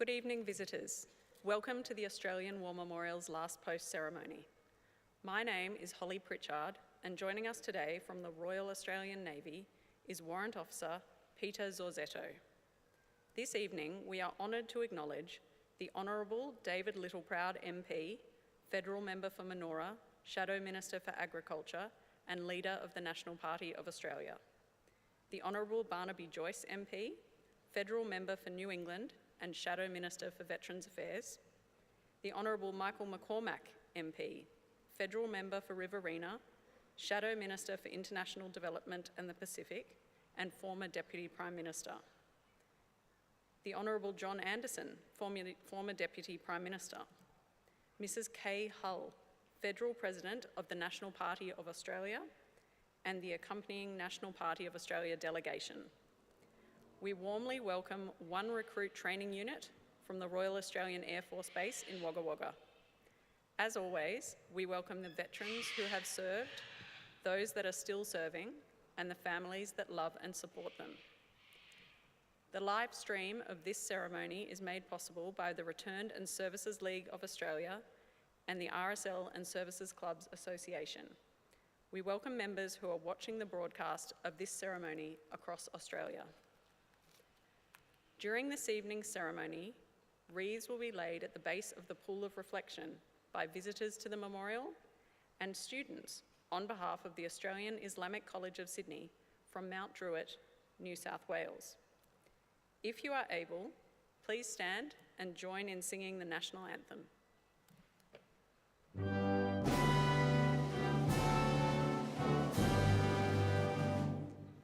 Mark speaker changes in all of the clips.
Speaker 1: Good evening, visitors. Welcome to the Australian War Memorial's Last Post ceremony. My name is Holly Pritchard, and joining us today from the Royal Australian Navy is Warrant Officer Peter Zorzetto. This evening, we are honoured to acknowledge the Honourable David Littleproud MP, Federal Member for Manoora, Shadow Minister for Agriculture and Leader of the National Party of Australia. The Honourable Barnaby Joyce MP, Federal Member for New England and Shadow Minister for Veterans Affairs. The Honourable Michael McCormack MP, Federal Member for Riverina, Shadow Minister for International Development and the Pacific, and former Deputy Prime Minister. The Honourable John Anderson, former Deputy Prime Minister. Mrs. Kay Hull, Federal President of the National Party of Australia, and the accompanying National Party of Australia delegation. We warmly welcome one recruit training unit from the Royal Australian Air Force Base in Wagga Wagga. As always, we welcome the veterans who have served, those that are still serving, and the families that love and support them. The live stream of this ceremony is made possible by the Returned and Services League of Australia and the RSL and Services Clubs Association. We welcome members who are watching the broadcast of this ceremony across Australia. During this evening's ceremony, wreaths will be laid at the base of the Pool of Reflection by visitors to the memorial and students on behalf of the Australian Islamic College of Sydney from Mount Druitt, New South Wales. If you are able, please stand and join in singing the national anthem.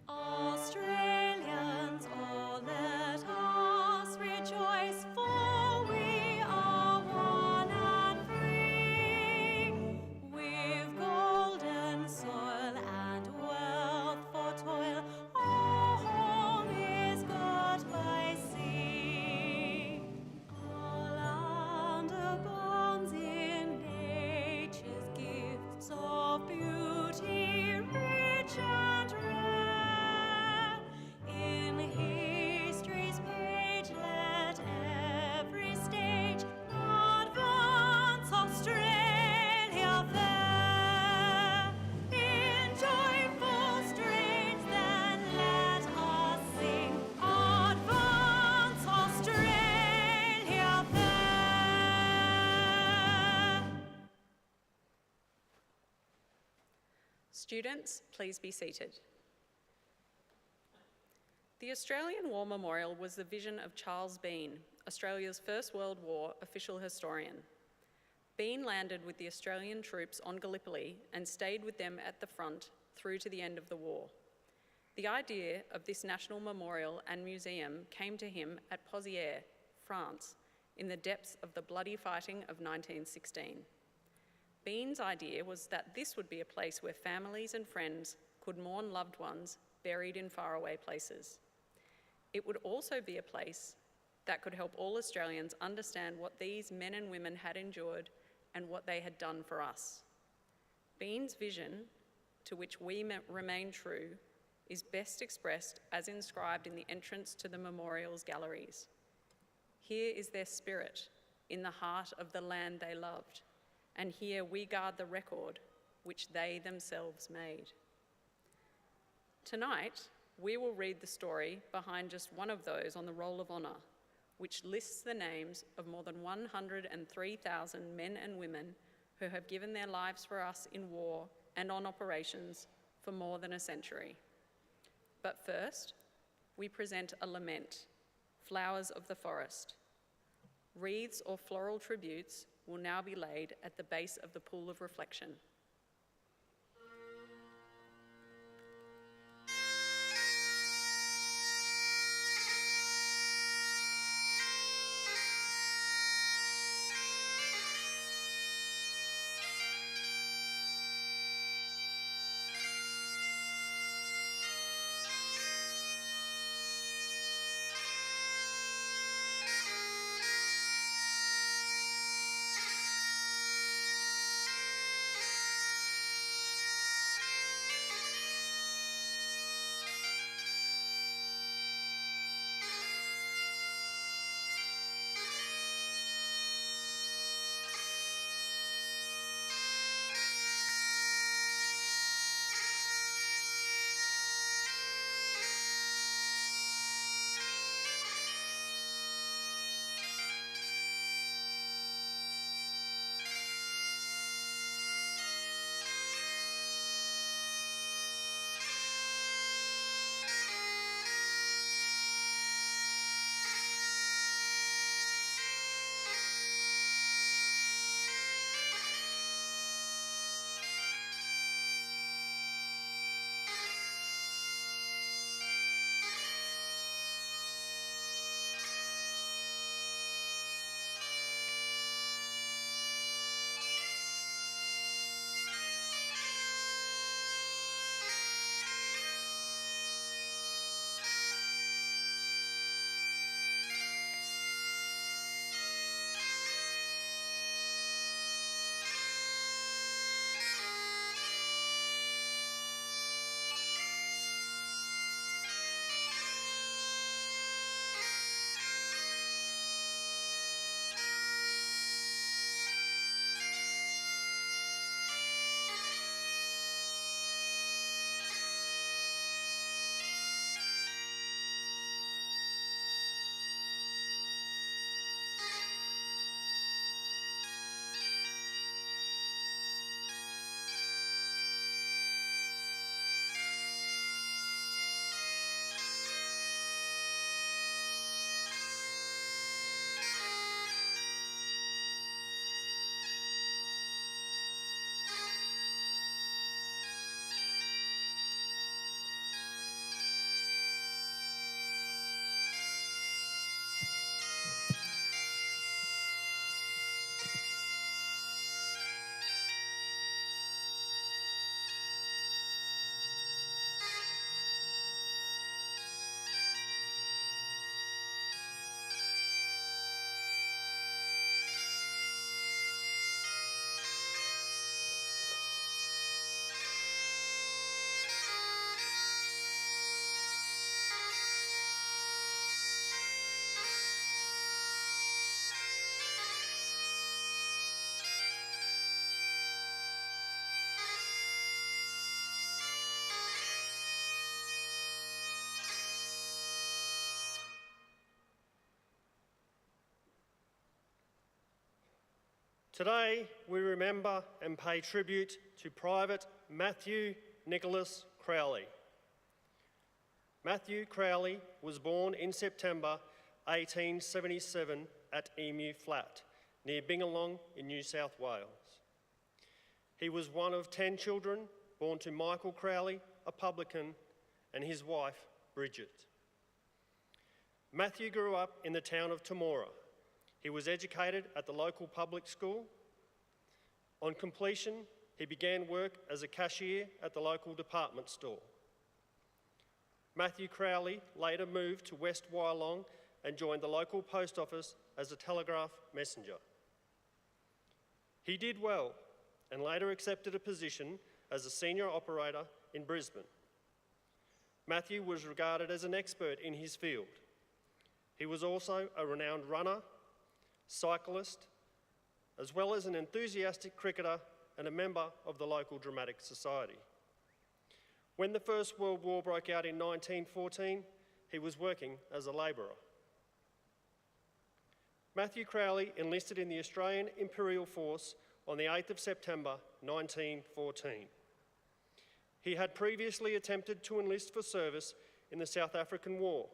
Speaker 2: Australians, oh let us rejoice, for we are one and free. We've golden soil and wealth for toil, our home is got by sea. Our land abounds in nature's gifts of beauty, rich and rare. In history's page, let every stage advance Australia fair. In joyful strains, then let us sing, advance Australia fair.
Speaker 1: Students, please be seated. The Australian War Memorial was the vision of Charles Bean, Australia's First World War official historian. Bean landed with the Australian troops on Gallipoli and stayed with them at the front through to the end of the war. The idea of this national memorial and museum came to him at Pozières, France, in the depths of the bloody fighting of 1916. Bean's idea was that this would be a place where families and friends could mourn loved ones buried in faraway places. It would also be a place that could help all Australians understand what these men and women had endured and what they had done for us. Bean's vision, to which we remain true, is best expressed as inscribed in the entrance to the memorial's galleries. Here is their spirit in the heart of the land they loved, and here we guard the record which they themselves made. Tonight, we will read the story behind just one of those on the Roll of Honour, which lists the names of more than 103,000 men and women who have given their lives for us in war and on operations for more than a century. But first, we present a lament, Flowers of the Forest. Wreaths or floral tributes will now be laid at the base of the Pool of Reflection.
Speaker 3: Today, we remember and pay tribute to Private Matthew Nicholas Crowley. Matthew Crowley was born in September 1877 at Emu Flat, near Bingalong in New South Wales. He was one of 10 children born to Michael Crowley, a publican, and his wife, Bridget. Matthew grew up in the town of Temora. He was educated at the local public school. On completion, he began work as a cashier at the local department store. Matthew Crowley later moved to West Wyalong and joined the local post office as a telegraph messenger. He did well and later accepted a position as a senior operator in Brisbane. Matthew was regarded as an expert in his field. He was also a renowned runner, cyclist, as well as an enthusiastic cricketer and a member of the local dramatic society. When the First World War broke out in 1914, he was working as a labourer. Matthew Crowley enlisted in the Australian Imperial Force on the 8th of September 1914. He had previously attempted to enlist for service in the South African War,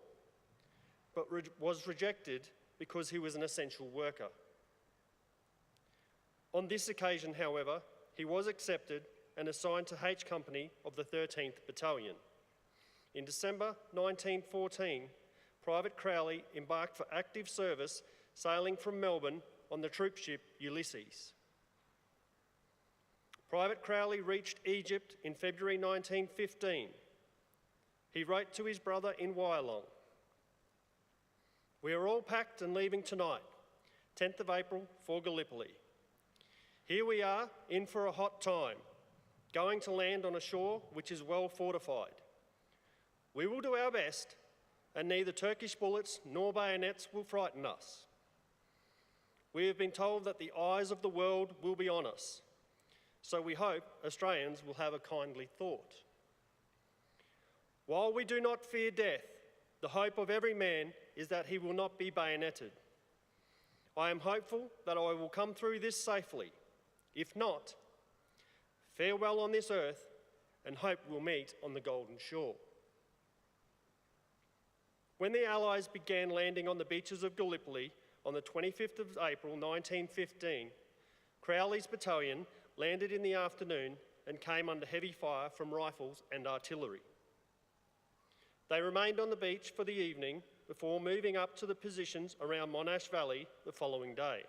Speaker 3: but was rejected because he was an essential worker. On this occasion, however, he was accepted and assigned to H Company of the 13th Battalion. In December 1914, Private Crowley embarked for active service, sailing from Melbourne on the troop ship Ulysses. Private Crowley reached Egypt in February 1915. He wrote to his brother in Wyalong, "We are all packed and leaving tonight, 10th of April for Gallipoli. Here we are, in for a hot time, going to land on a shore which is well fortified. We will do our best, and neither Turkish bullets nor bayonets will frighten us. We have been told that the eyes of the world will be on us, so we hope Australians will have a kindly thought. While we do not fear death, the hope of every man is that he will not be bayoneted. I am hopeful that I will come through this safely. If not, farewell on this earth, and hope we'll meet on the Golden Shore." When the Allies began landing on the beaches of Gallipoli on the 25th of April 1915, Crowley's battalion landed in the afternoon and came under heavy fire from rifles and artillery. They remained on the beach for the evening before moving up to the positions around Monash Valley the following day.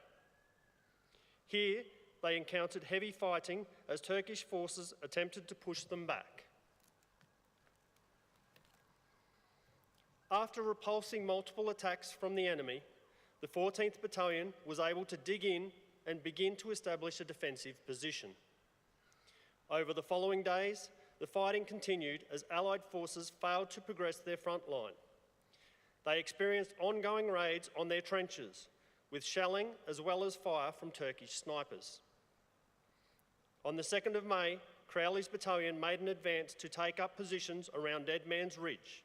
Speaker 3: Here, they encountered heavy fighting as Turkish forces attempted to push them back. After repulsing multiple attacks from the enemy, the 14th Battalion was able to dig in and begin to establish a defensive position. Over the following days, the fighting continued as Allied forces failed to progress their front line. They experienced ongoing raids on their trenches, with shelling as well as fire from Turkish snipers. On the 2nd of May, Crowley's battalion made an advance to take up positions around Dead Man's Ridge,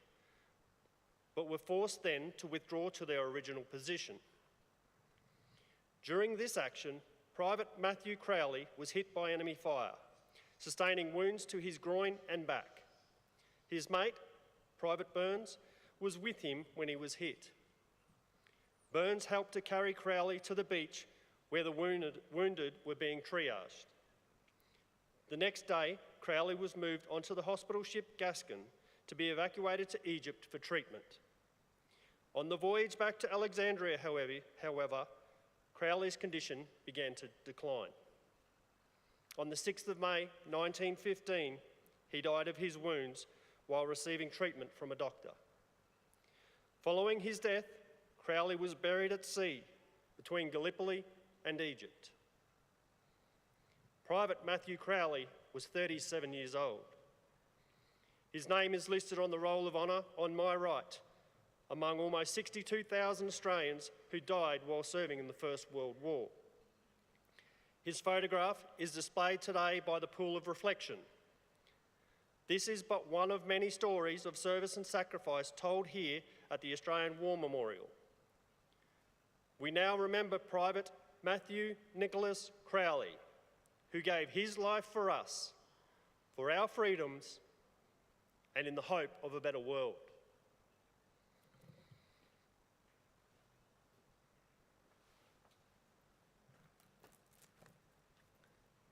Speaker 3: but were forced then to withdraw to their original position. During this action, Private Matthew Crowley was hit by enemy fire, sustaining wounds to his groin and back. His mate, Private Burns, was with him when he was hit. Burns helped to carry Crowley to the beach where the wounded were being triaged. The next day, Crowley was moved onto the hospital ship Gascon to be evacuated to Egypt for treatment. On the voyage back to Alexandria, however, Crowley's condition began to decline. On the 6th of May 1915, he died of his wounds while receiving treatment from a doctor. Following his death, Crowley was buried at sea between Gallipoli and Egypt. Private Matthew Crowley was 37 years old. His name is listed on the Roll of Honour on my right, among almost 62,000 Australians who died while serving in the First World War. His photograph is displayed today by the Pool of Reflection. This is but one of many stories of service and sacrifice told here at the Australian War Memorial. We now remember Private Matthew Nicholas Crowley, who gave his life for us, for our freedoms, and in the hope of a better world.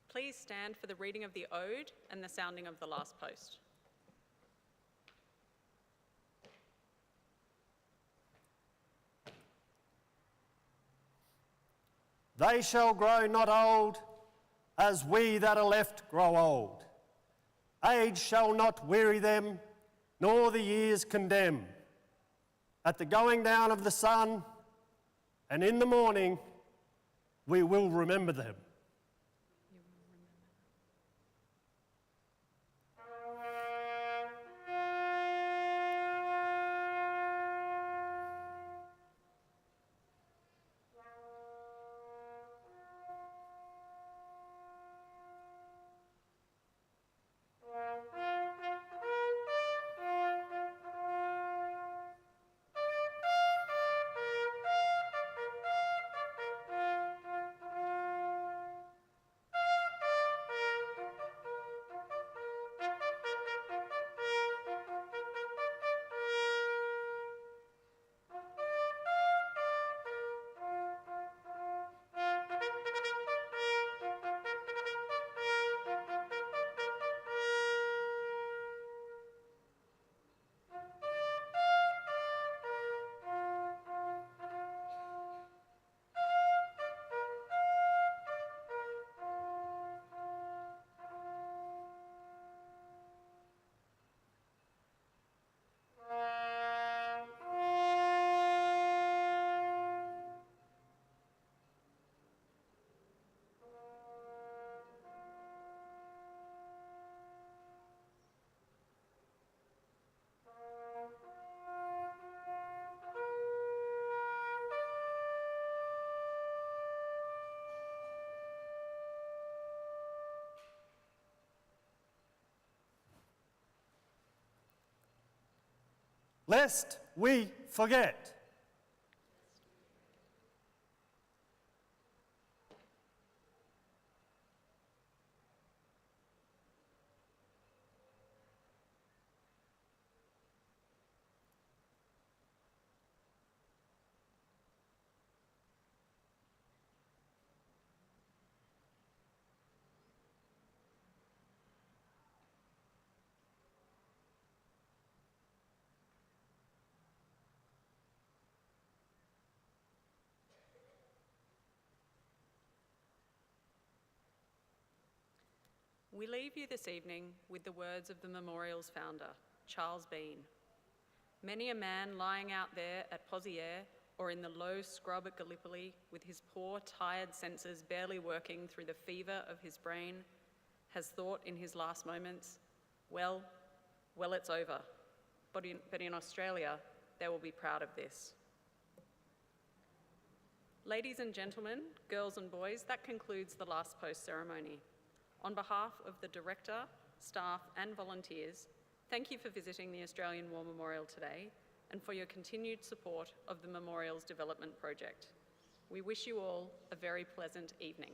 Speaker 1: Please stand for the reading of the ode and the sounding of the last post.
Speaker 3: They shall grow not old, as we that are left grow old. Age shall not weary them, nor the years condemn. At the going down of the sun, and in the morning, we will remember them. Lest we forget.
Speaker 1: We leave you this evening with the words of the memorial's founder, Charles Bean. Many a man lying out there at Pozières or in the low scrub at Gallipoli with his poor, tired senses barely working through the fever of his brain has thought in his last moments, well, it's over. But in Australia, they will be proud of this. Ladies and gentlemen, girls and boys, that concludes the last post ceremony. On behalf of the director, staff and volunteers, thank you for visiting the Australian War Memorial today and for your continued support of the Memorial's development project. We wish you all a very pleasant evening.